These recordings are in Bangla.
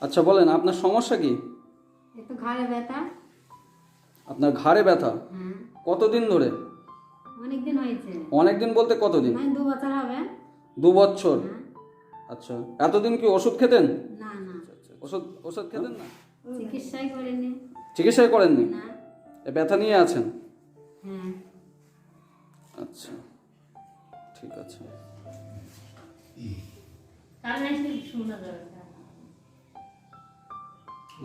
আচ্ছা বলেন আপনার সমস্যা কি? একটু ঘাড়ে ব্যথা। আপনার ঘাড়ে ব্যথা? হ্যাঁ। কতদিন ধরে? অনেকদিন হয়েছে। অনেকদিন বলতে কতদিন? 2 বছর হবে। 2 বছর? হ্যাঁ। আচ্ছা, এতদিন কি ওষুধ খেতেন? না না, ওষুধ খেতেন না? চিকিৎসাই করেনি। চিকিৎসাই করেননি? না। এ ব্যথা নিয়ে আছেন? হ্যাঁ। আচ্ছা, ঠিক আছে।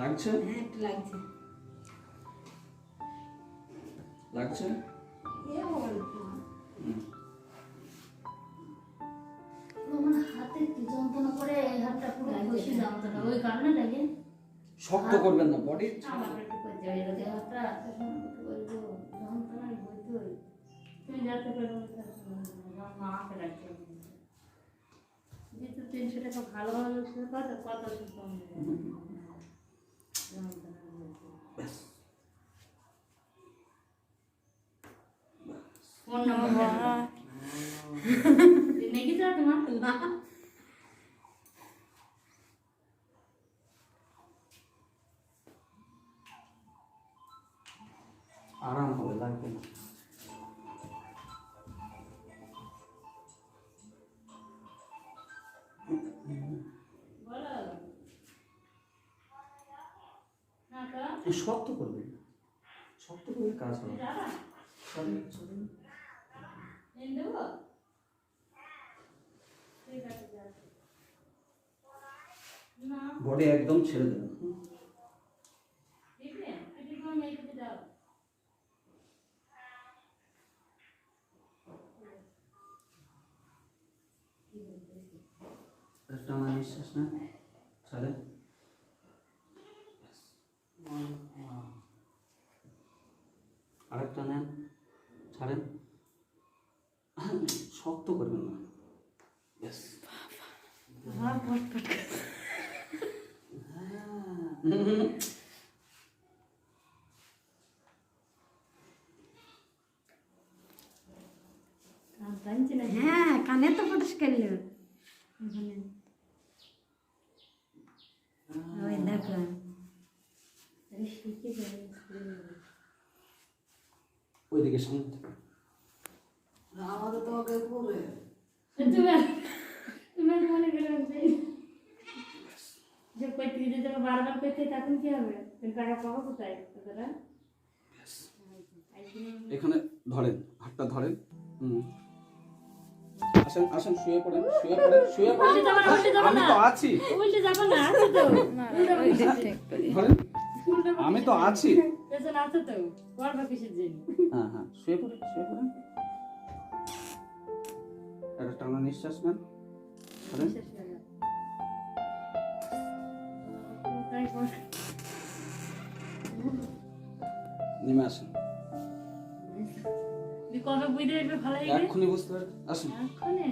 লাগছে? হ্যাঁ, একটু লাগছে। লাগছে? আমার হাতে কি যন্ত্রণা করে, এই হাতটা পুরো ঘষে যন্ত্রণা, ওই কারণে লাগে। শক্ত করবেন না বডি। আমার একটু করে যায় এই হাতটা, বলবো যন্ত্রণায় বলতো তুমি যাতে পারো না, মাকে রাখতে যেহেতু 300 টাকা ভালো ভালো কত কত কম ফোন নাম্বার নেই কি তোমার? না, আরাম হবে, লাগবে না। শক্ত করবেন, শক্ত করে কাজ হবে। বডি একদম ছেড়ে দেবেন। টানা নিঃশ্বাস না, ছাড়েন। আরেকটা নেন, ছাড়েন। শক্ত করবেন না। হ্যাঁ, কানে তো পরিষ্কার করলো। ওই দেখো ওইদিকে সামনে থেকে। আমাদের তো ওকে করবে। তুমি মনে করে যে পেটে যদি বারবার পেটে তখন কি হবে? টাকা পাবো কোথায় তোরা? এখানে ধরেন, হাতটা ধরেন। আসেন আসেন, শুয়ে পড়েন, শুয়ে পড়েন, শুয়ে পড়েন। আমি তো আছি। উল্টে যাব না, আছে তো। ধরেন, আমি তো আছি। পেছনে আছে তো। করবা কিসের জন্য? হ্যাঁ হ্যাঁ, শুয়ে পড়েন, শুয়ে পড়েন। একটা টানা নিঃশ্বাস নেন, ধরেন। নেমে আসেন। কবে বুঝতে পারবে ভালো লাগে? এক্ষুনি বুঝতে পারবেন, আসেন। এক্ষুনি?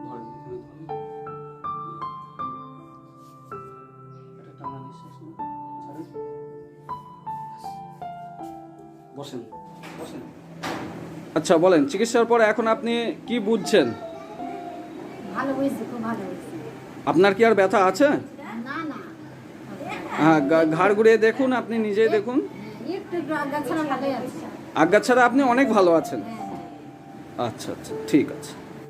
ধরেন, এখানে ধরেন। একটা টানা নিঃশ্বাস নেন, ছাড়েন। বসেন, বসেন। আচ্ছা বলেন, চিকিৎসার পরে এখন আপনি কি বুঝছেন? ভালো হয়েছে, খুব ভালো হয়েছে। আপনার কি আর ব্যথা আছে? না না, হ্যাঁ, ঘাড় ঘুরিয়ে দেখুন, আপনি নিজেই দেখুন। একটু আজ্ঞা ছাড়া ভালোই আছে। আজ্ঞা ছাড়া আপনি অনেক ভালো আছেন। হ্যাঁ। আচ্ছা আচ্ছা, ঠিক আছে।